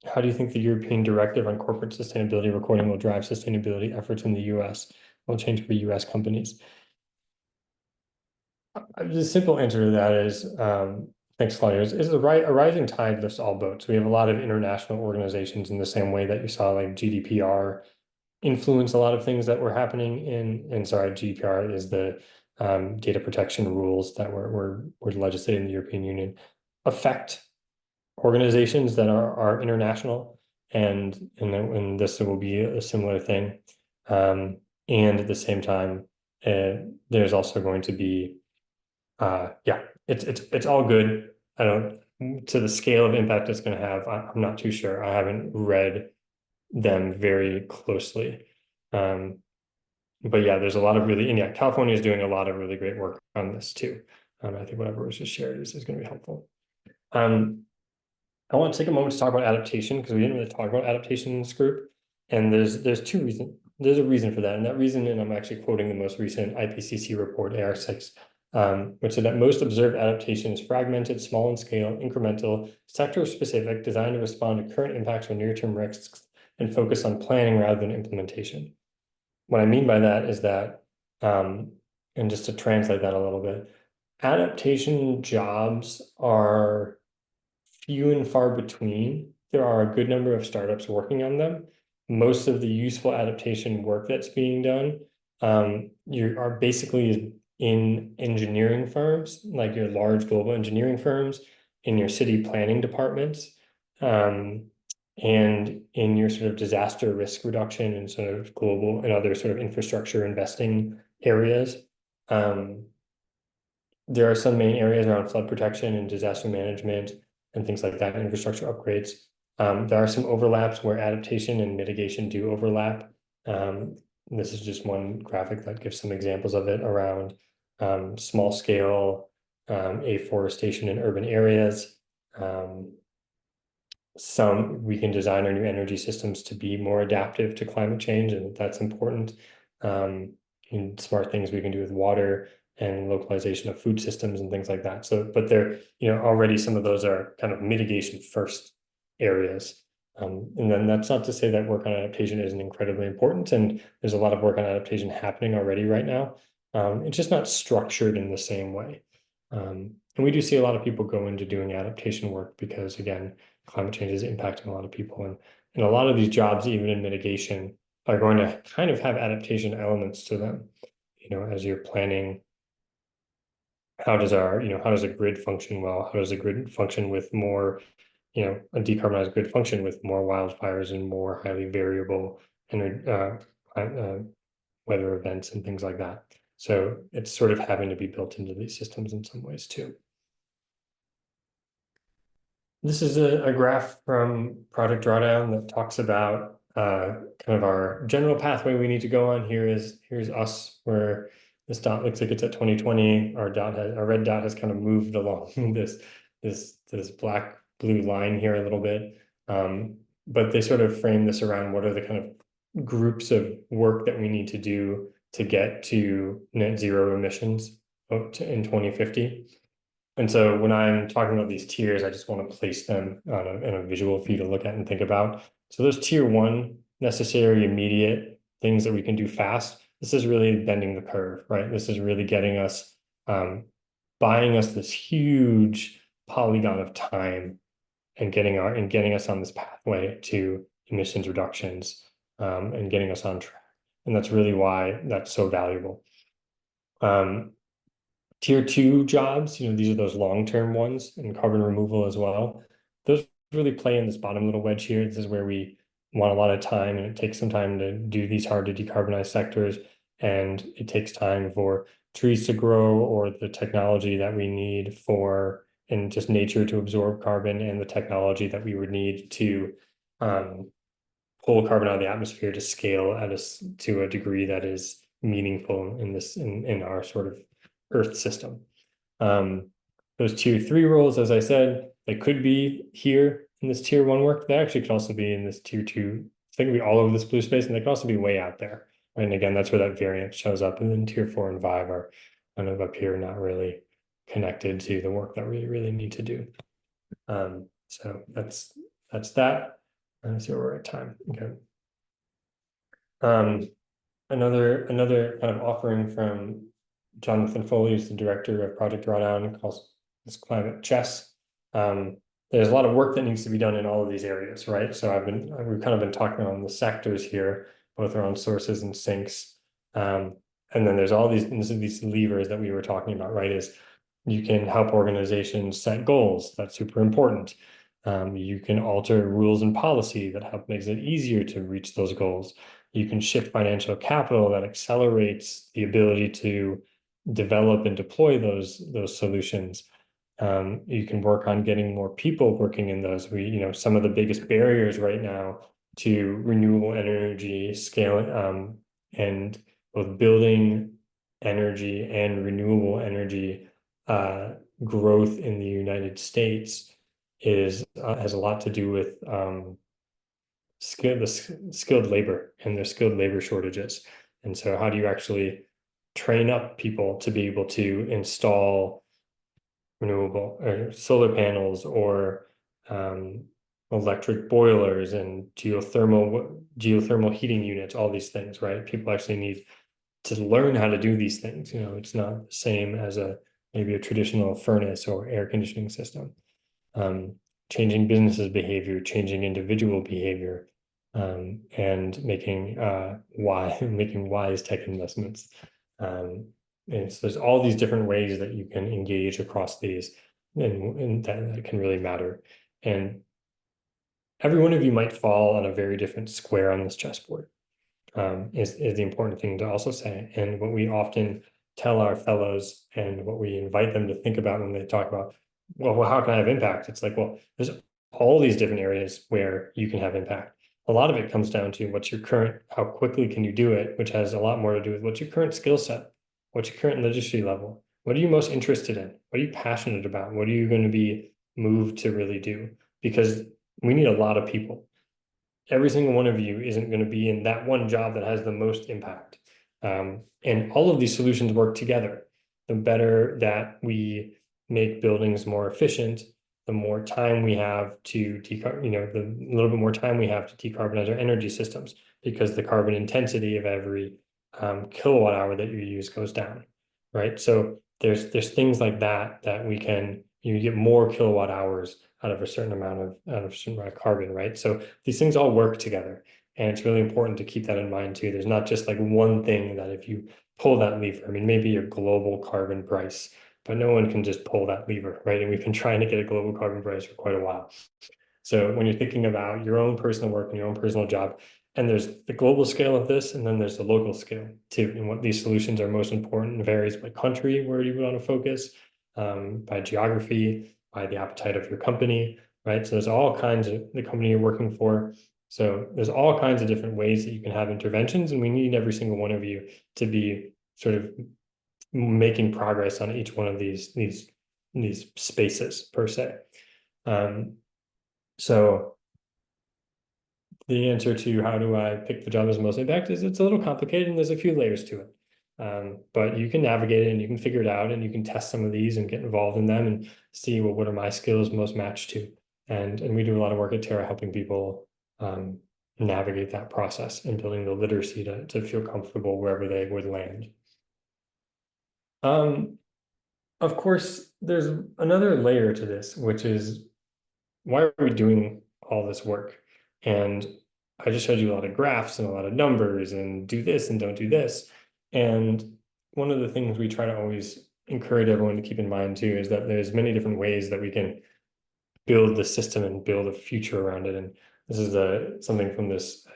How do you think the European Directive on Corporate Sustainability Reporting will drive sustainability efforts in the US? Will change for US companies? The simple answer to that is, thanks, Claudia, is a rising tide lifts all boats. We have a lot of international organizations in the same way that you saw like GDPR influence a lot of things that were happening and sorry, GDPR is the data protection rules that were legislated in the European Union affect organizations that are international, and this will be a similar thing. And at the same time, there's also going to be, yeah, it's all good. I don't to the scale of impact it's going to have. I'm not too sure. I haven't read them very closely. But yeah, there's a lot of really, and yeah, California is doing a lot of really great work on this too. I think whatever was just shared is going to be helpful. I want to take a moment to talk about adaptation because we didn't really talk about adaptation in this group. And there's two reasons. There's a reason for that. And that reason, and I'm actually quoting the most recent IPCC report, AR6, which said that most observed adaptation is fragmented, small in scale, incremental, sector-specific, designed to respond to current impacts or near-term risks, and focus on planning rather than implementation. What I mean by that is that, and just to translate that a little bit, adaptation jobs are few and far between. There are a good number of startups working on them. Most of the useful adaptation work that's being done, you are basically in engineering firms, like your large global engineering firms, in your city planning departments, and in your sort of disaster risk reduction and sort of global and other sort of infrastructure investing areas. There are some main areas around flood protection and disaster management and things like that, infrastructure upgrades. There are some overlaps where adaptation and mitigation do overlap. This is just one graphic that gives some examples of it around small scale afforestation in urban areas. We can design our new energy systems to be more adaptive to climate change, and that's important. And smart things we can do with water and localization of food systems and things like that. So, but there, already some of those are kind of mitigation first areas. And then that's not to say that work on adaptation isn't incredibly important. And there's a lot of work on adaptation happening already right now. It's just not structured in the same way. And we do see a lot of people go into doing adaptation work because, again, climate change is impacting a lot of people. And a lot of these jobs, even in mitigation, are going to kind of have adaptation elements to them. As you're planning, how does a grid function well? How does a grid function with more, a decarbonized grid function with more wildfires and more highly variable weather events and things like that. So it's sort of having to be built into these systems in some ways too. This is a graph from Project Drawdown that talks about kind of our general pathway we need to go on. Here's us, where this dot looks like it's at 2020. Our red dot has kind of moved along this black blue line here a little bit. But they sort of frame this around what are the kind of groups of work that we need to do to get to net zero emissions in 2050. And so when I'm talking about these tiers, I just want to place them in a visual for you to look at and think about. So those tier one, necessary, immediate things that we can do fast, this is really bending the curve, right? This is really getting us, buying us this huge polygon of time and getting us on this pathway to emissions reductions, and getting us on track. And that's really why that's so valuable. Tier two jobs, these are those long-term ones, and carbon removal as well. Those really play in this bottom little wedge here. This is where we want a lot of time, and it takes some time to do these hard to decarbonize sectors. And it takes time for trees to grow, or the technology that we need for, and just nature to absorb carbon, and the technology that we would need to pull carbon out of the atmosphere to scale to a degree that is meaningful in our sort of Earth system. Those tier three roles, as I said, they could be here in this tier one work. They actually could also be in this tier two. They could be all over this blue space, and they could also be way out there. Right? And again, that's where that variance shows up. And then tier 4 and 5 are kind of up here, not really connected to the work that we really need to do. So that's that. Let's see where we're at time. Okay. Another kind of offering from Jonathan Foley, who's the director of Project Drawdown, calls this climate chess. There's a lot of work that needs to be done in all of these areas, right? So we've kind of been talking on the sectors here, both around sources and sinks. And then there's all these levers that we were talking about, right? Is you can help organizations set goals. That's super important. You can alter rules and policy that makes it easier to reach those goals. You can shift financial capital that accelerates the ability to develop and deploy those solutions. You can work on getting more people working in those. Some of the biggest barriers right now to renewable energy scaling, and both building energy and renewable energy growth in the United States has a lot to do with skilled labor, and there's skilled labor shortages. And so how do you actually train up people to be able to install renewable or solar panels, or electric boilers and geothermal heating units, all these things, right? People actually need to learn how to do these things. It's not the same as maybe a traditional furnace or air conditioning system. Changing businesses' behavior, changing individual behavior, and making wise tech investments. And so there's all these different ways that you can engage across these, and that can really matter. And every one of you might fall on a very different square on this chessboard, is the important thing to also say. And what we often tell our fellows, and what we invite them to think about when they talk about, well, how can I have impact? It's like, well, there's all these different areas where you can have impact. A lot of it comes down to how quickly can you do it, which has a lot more to do with what's your current skill set, what's your current literacy level, what are you most interested in, what are you passionate about, what are you going to be moved to really do? Because we need a lot of people. Every single one of you isn't going to be in that one job that has the most impact. And all of these solutions work together. The better that we make buildings more efficient, the more time we have to the little bit more time we have to decarbonize our energy systems, because the carbon intensity of every kilowatt hour that you use goes down, right? So there's things like that we can, you get more kilowatt hours out of a certain amount of carbon, right? So these things all work together, and it's really important to keep that in mind too. There's not just like one thing that if you pull that lever, I mean, maybe a global carbon price, but no one can just pull that lever, right? And we've been trying to get a global carbon price for quite a while. So when you're thinking about your own personal work and your own personal job, and there's the global scale of this, and then there's the local scale too. And what these solutions are most important varies by country, where you want to focus, by geography, by the appetite of your company, right? So there's all kinds of the company you're working for. So there's all kinds of different ways that you can have interventions, and we need every single one of you to be sort of making progress on each one of these spaces per se. So the answer to how do I pick the job as most impact is, it's a little complicated and there's a few layers to it. But you can navigate it and you can figure it out, and you can test some of these and get involved in them and see, well, what are my skills most matched to? And we do a lot of work at Terra helping people navigate that process and building the literacy to feel comfortable wherever they would land. Of course, there's another layer to this, which is why are we doing all this work? And I just showed you a lot of graphs and a lot of numbers and do this and don't do this. And one of the things we try to always encourage everyone to keep in mind too is that there's many different ways that we can build the system and build a future around it. And this is something from this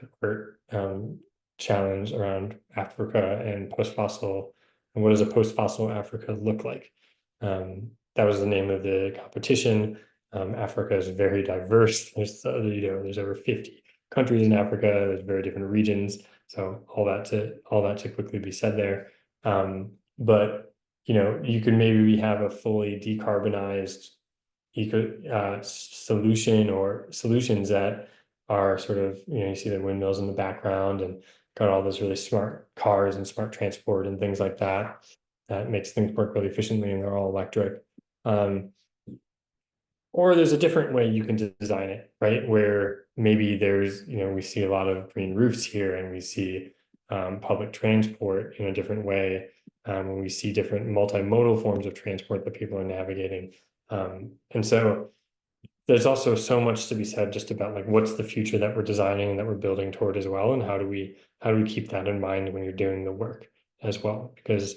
challenge around Africa and post-fossil, and what does a post-fossil Africa look like? That was the name of the competition. Africa is very diverse. There's there's over 50 countries in Africa. There's very different regions. So all that to quickly be said there. But you could maybe have a fully decarbonized solution or solutions that are sort of, you see the windmills in the background and got all those really smart cars and smart transport and things like that. That makes things work really efficiently and they're all electric. Or there's a different way you can design it, right? Where maybe there's, we see a lot of green roofs here and we see public transport in a different way. And we see different multimodal forms of transport that people are navigating. And so there's also so much to be said just about like what's the future that we're designing and that we're building toward as well, and how do we keep that in mind when you're doing the work as well? Because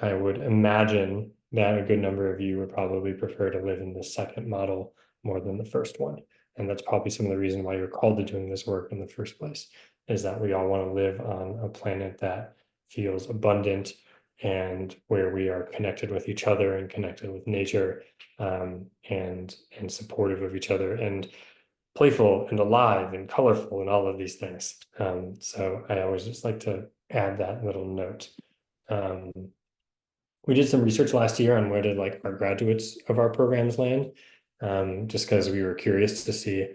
I would imagine that a good number of you would probably prefer to live in the second model more than the first one. And that's probably some of the reason why you're called to doing this work in the first place, is that we all want to live on a planet that feels abundant and where we are connected with each other and connected with nature, and supportive of each other and playful and alive and colorful and all of these things. So I always just like to add that little note. We did some research last year on where did like our graduates of our programs land, just because we were curious to see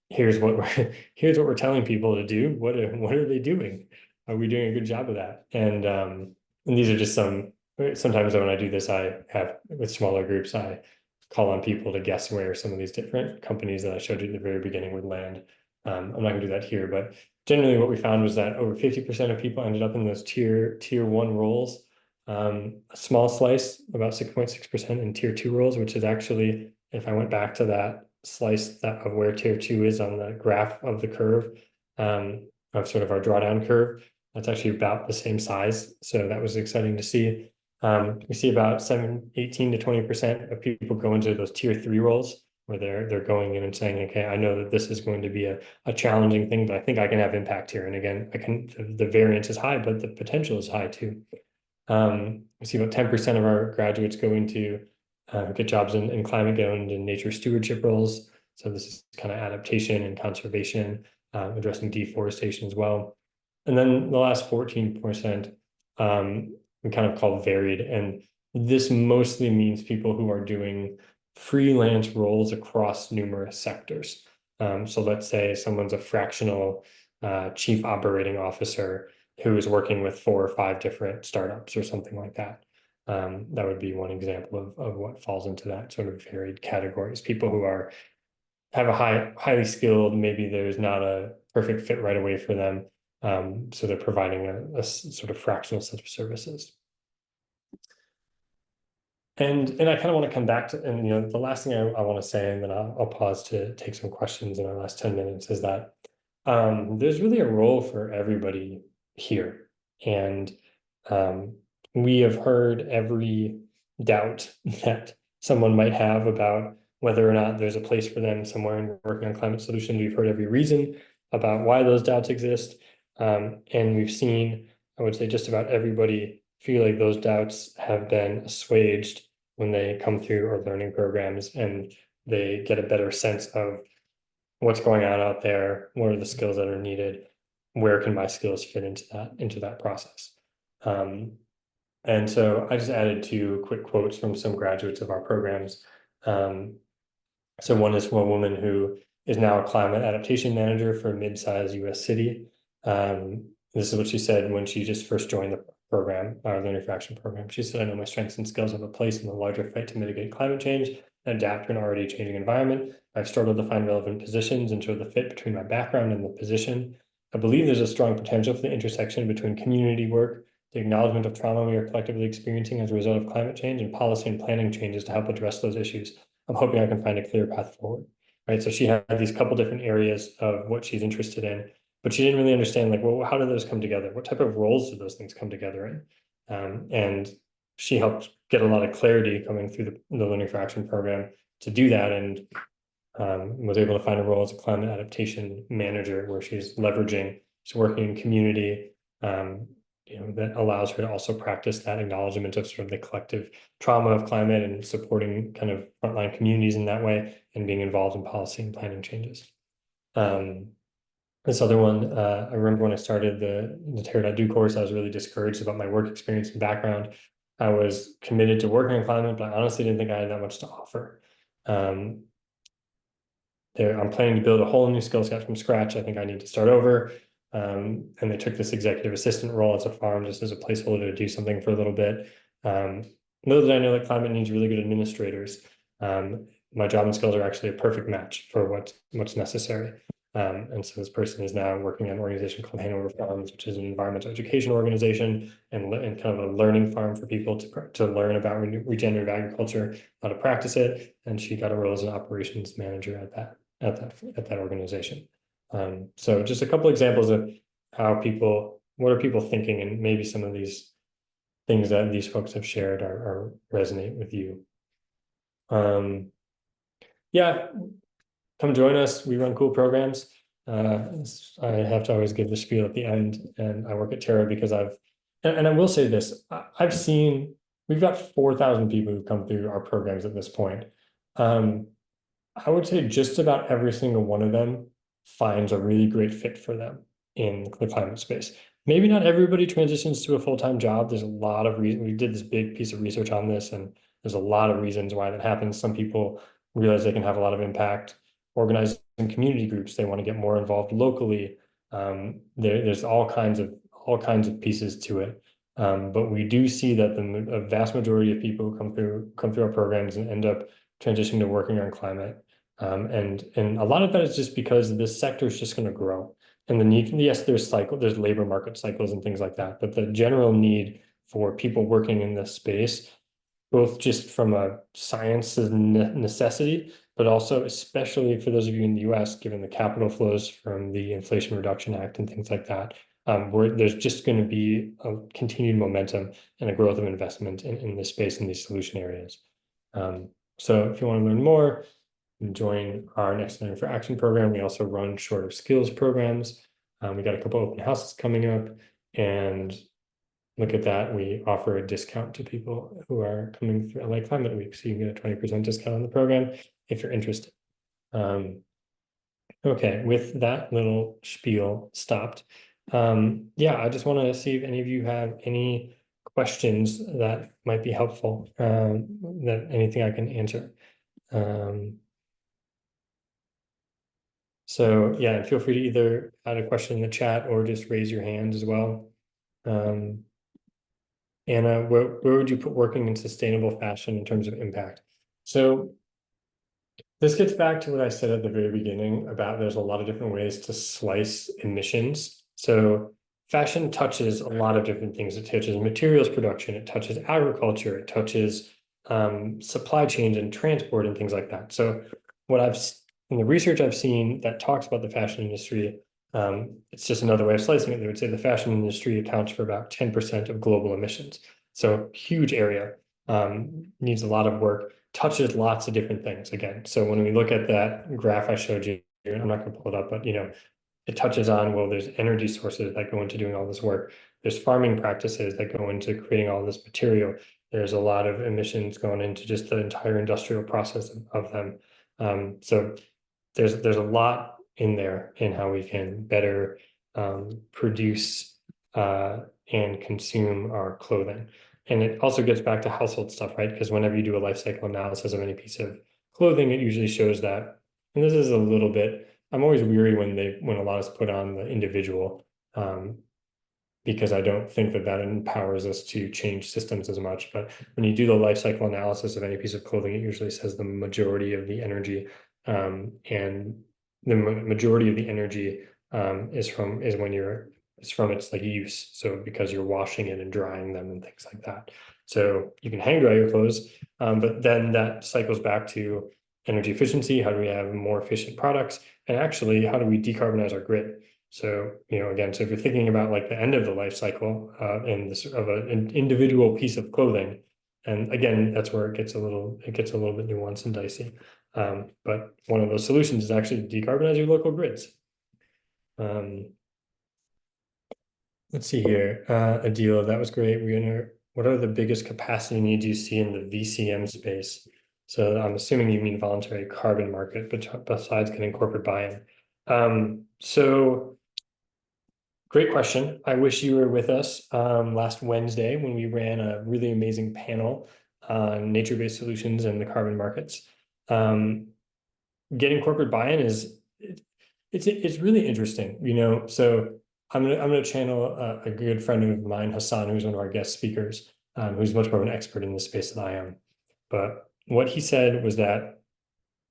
here's what we're telling people to do. What are they doing? Are we doing a good job of that? And these are just sometimes when I do this, I have with smaller groups, I call on people to guess where some of these different companies that I showed you at the very beginning would land. I'm not gonna do that here, but generally what we found was that over 50% of people ended up in those tier one roles. A small slice, about 6.6% in tier 2 roles, which is actually, if I went back to that slice of where tier 2 is on the graph of the curve, of sort of our drawdown curve, that's actually about the same size. So that was exciting to see. We see about 18 to 20% of people go into those tier 3 roles where they're going in and saying, okay, I know that this is going to be a challenging thing, but I think I can have impact here. And again, the variance is high, but the potential is high too. We see about 10% of our graduates go into get jobs in climate and nature stewardship roles. So this is kind of adaptation and conservation, addressing deforestation as well. And then the last 14%, we kind of call varied. And this mostly means people who are doing freelance roles across numerous sectors. So let's say someone's a fractional chief operating officer who is working with 4 or 5 different startups or something like that. That would be one example of what falls into that sort of varied categories. People who have a highly skilled, maybe there's not a perfect fit right away for them. So they're providing a sort of fractional set of services. And I kind of want to come back to, and the last thing I want to say, and then I'll pause to take some questions in our last 10 minutes, is that there's really a role for everybody here. And we have heard every doubt that someone might have about whether or not there's a place for them somewhere in working on climate solutions. We've heard every reason about why those doubts exist. And we've seen, I would say, just about everybody feel like those doubts have been assuaged when they come through our learning programs and they get a better sense of what's going on out there, what are the skills that are needed, where can my skills fit into that process. And so I just added 2 quick quotes from some graduates of our programs. So one is from a woman who is now a climate adaptation manager for a mid-sized US city. This is what she said when she just first joined the program, our learning for action program. She said, I know my strengths and skills have a place in the larger fight to mitigate climate change. and adapt to an already changing environment. I've struggled to find relevant positions and show the fit between my background and the position. I believe there's a strong potential for the intersection between community work, the acknowledgement of trauma we are collectively experiencing as a result of climate change, and policy and planning changes to help address those issues. I'm hoping I can find a clear path forward. Right. So she had these couple different areas of what she's interested in, but she didn't really understand, like, well, how do those come together? What type of roles do those things come together in? And she helped get a lot of clarity coming through the Learning for Action program to do that, and was able to find a role as a climate adaptation manager where she's working in community, that allows her to also practice that acknowledgement of sort of the collective trauma of climate and supporting kind of frontline communities in that way and being involved in policy and planning changes. This other one, I remember when I started the Terra.do course, I was really discouraged about my work experience and background. I was committed to working on climate, but I honestly didn't think I had that much to offer. I'm planning to build a whole new skill set from scratch. I think I need to start over. And they took this executive assistant role at a farm just as a placeholder to do something for a little bit. Little did I know that climate needs really good administrators. My job and skills are actually a perfect match for what's necessary. And so this person is now working at an organization called Hanover Farms, which is an environmental education organization and kind of a learning farm for people to learn about regenerative agriculture, how to practice it. And she got a role as an operations manager at that organization. So just a couple examples of what are people thinking, and maybe some of these things that these folks have shared are resonate with you. Yeah, come join us. We run cool programs. I have to always give the spiel at the end, and I work at Terra because and I will say this, we've got 4,000 people who've come through our programs at this point. I would say just about every single one of them finds a really great fit for them in the climate space. Maybe not everybody transitions to a full-time job. There's a lot of reasons. We did this big piece of research on this, and there's a lot of reasons why that happens. Some people realize they can have a lot of impact organizing community groups. They want to get more involved locally. There's all kinds of pieces to it. But we do see that the vast majority of people who come through our programs and end up transitioning to working on climate. And a lot of that is just because this sector is just going to grow. And the need, yes, there's labor market cycles and things like that, but the general need for people working in this space, both just from a science necessity, but also especially for those of you in the US, given the capital flows from the Inflation Reduction Act and things like that, where there's just going to be a continued momentum and a growth of investment in this space, in these solution areas. So if you want to learn more, join our next Learning for Action program. We also run shorter skills programs. We got a couple open houses coming up, and look at that. We offer a discount to people who are coming through LA Climate Week. So you can get a 20% discount on the program if you're interested. Okay, with that little spiel stopped. Yeah, I just want to see if any of you have any questions that might be helpful, anything I can answer. So yeah, feel free to either add a question in the chat or just raise your hand as well. Anna, where would you put working in sustainable fashion in terms of impact? So this gets back to what I said at the very beginning about there's a lot of different ways to slice emissions. So fashion touches a lot of different things. It touches materials production, it touches agriculture, it touches supply chains and transport and things like that. So in the research I've seen that talks about the fashion industry, it's just another way of slicing it. They would say the fashion industry accounts for about 10% of global emissions. So huge area, needs a lot of work, touches lots of different things again. So when we look at that graph I showed you, I'm not going to pull it up, but it touches on, well, there's energy sources that go into doing all this work. There's farming practices that go into creating all this material. There's a lot of emissions going into just the entire industrial process of them. So there's a lot in there in how we can better produce and consume our clothing. And it also gets back to household stuff, right? Because whenever you do a life cycle analysis of any piece of clothing, it usually shows that, and this is a little bit, I'm always weary when a lot is put on the individual. because I don't think that that empowers us to change systems as much. But when you do the life cycle analysis of any piece of clothing, it usually says the majority of the energy, and the majority of the energy is when it's from its like use. So because you're washing it and drying them and things like that. So you can hang dry your clothes, but then that cycles back to energy efficiency. How do we have more efficient products? And actually, how do we decarbonize our grid? So, again, so if you're thinking about like the end of the life cycle in this of an individual piece of clothing, and again, that's where it gets a little bit nuanced and dicey. But one of those solutions is actually decarbonize your local grids. Let's see here. Adila, that was great. What are the biggest capacity needs you see in the VCM space? So I'm assuming you mean voluntary carbon market, but besides getting corporate buy-in. So great question. I wish you were with us last Wednesday when we ran a really amazing panel on nature-based solutions and the carbon markets. Getting corporate buy-in it's really interesting, So I'm gonna channel a good friend of mine, Hassan, who's one of our guest speakers, who's much more of an expert in this space than I am. But what he said was that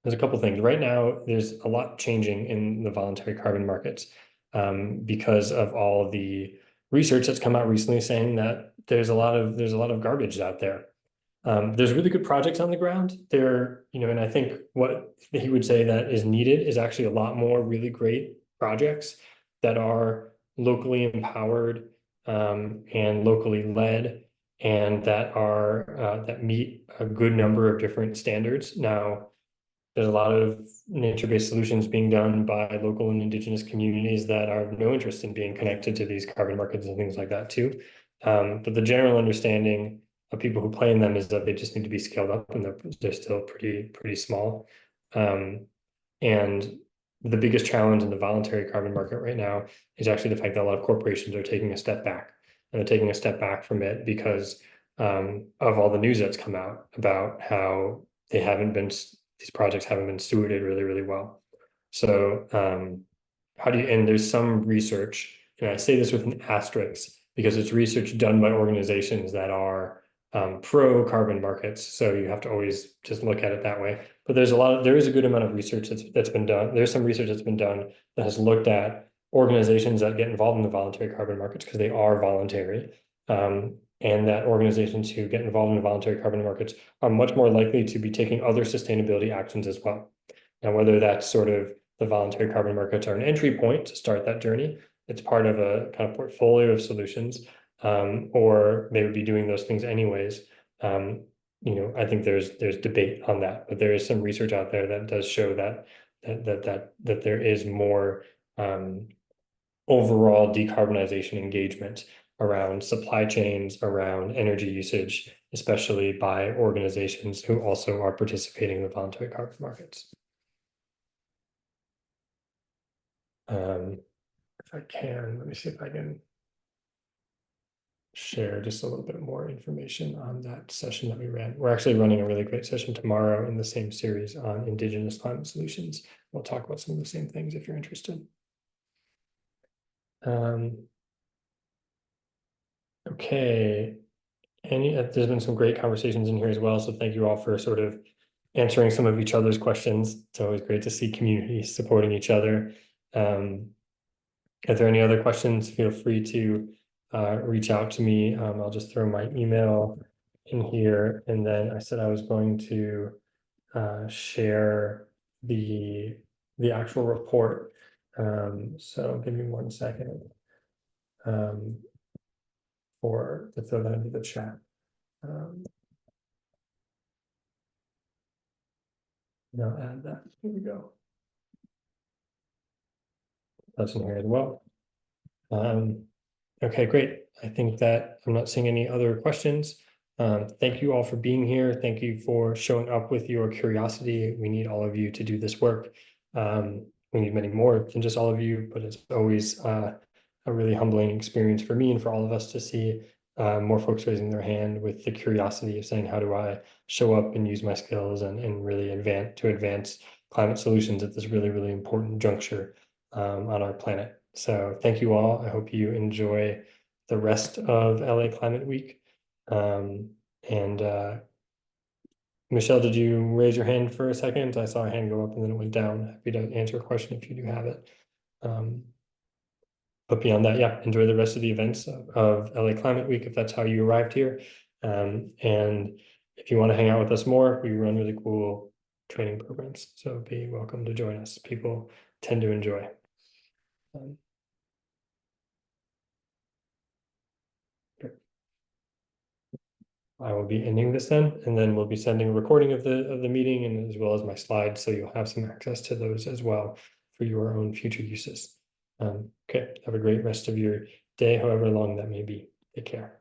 there's a couple things. Right now, there's a lot changing in the voluntary carbon markets because of all the research that's come out recently saying that there's a lot of garbage out there. There's really good projects on the ground there, and I think what he would say that is needed is actually a lot more really great projects that are locally empowered and locally led, and that meet a good number of different standards. Now, there's a lot of nature-based solutions being done by local and indigenous communities that are of no interest in being connected to these carbon markets and things like that too. But the general understanding of people who play in them is that they just need to be scaled up, and they're still pretty small. And the biggest challenge in the voluntary carbon market right now is actually the fact that a lot of corporations are taking a step back, and they're taking a step back from it because of all the news that's come out about how these projects haven't been stewarded really well. So and there's some research, and I say this with an asterisk because it's research done by organizations that are pro carbon markets. So you have to always just look at it that way. But there is a good amount of research that's been done. There's some research that's been done that has looked at organizations that get involved in the voluntary carbon markets because they are voluntary. And that organizations who get involved in the voluntary carbon markets are much more likely to be taking other sustainability actions as well. Now, whether that's sort of the voluntary carbon markets are an entry point to start that journey, it's part of a kind of portfolio of solutions, or they would be doing those things anyways. I think there's debate on that, but there is some research out there that does show that there is more overall decarbonization engagement around supply chains, around energy usage, especially by organizations who also are participating in the voluntary carbon markets. If I can, let me see if I can share just a little bit more information on that session that we ran. We're actually running a really great session tomorrow in the same series on Indigenous climate solutions. We'll talk about some of the same things if you're interested. Okay. There's been some great conversations in here as well. So thank you all for sort of answering some of each other's questions. It's always great to see communities supporting each other. If there are any other questions, feel free to reach out to me. I'll just throw my email in here. And then I said I was going to share the actual report. So give me 1 second to throw that into the chat. And I'll add that. Here we go. That's in here as well. Okay, great. I think that I'm not seeing any other questions. Thank you all for being here. Thank you for showing up with your curiosity. We need all of you to do this work. We need many more than just all of you, but it's always a really humbling experience for me and for all of us to see more folks raising their hand with the curiosity of saying, how do I show up and use my skills and really advance climate solutions at this really important juncture on our planet. So thank you all. I hope you enjoy the the rest of LA Climate Week. And Michelle, did you raise your hand for a second? I saw a hand go up and then it went down. Happy to answer a question if you do have it. But beyond that, yeah, enjoy the rest of the events of LA Climate Week if that's how you arrived here. And if you want to hang out with us more, we run really cool training programs. So be welcome to join us. People tend to enjoy. I will be ending this then, and then we'll be sending a recording of the meeting and as well as my slides, so you'll have some access to those as well for your own future uses. Okay, have a great rest of your day, however long that may be. Take care.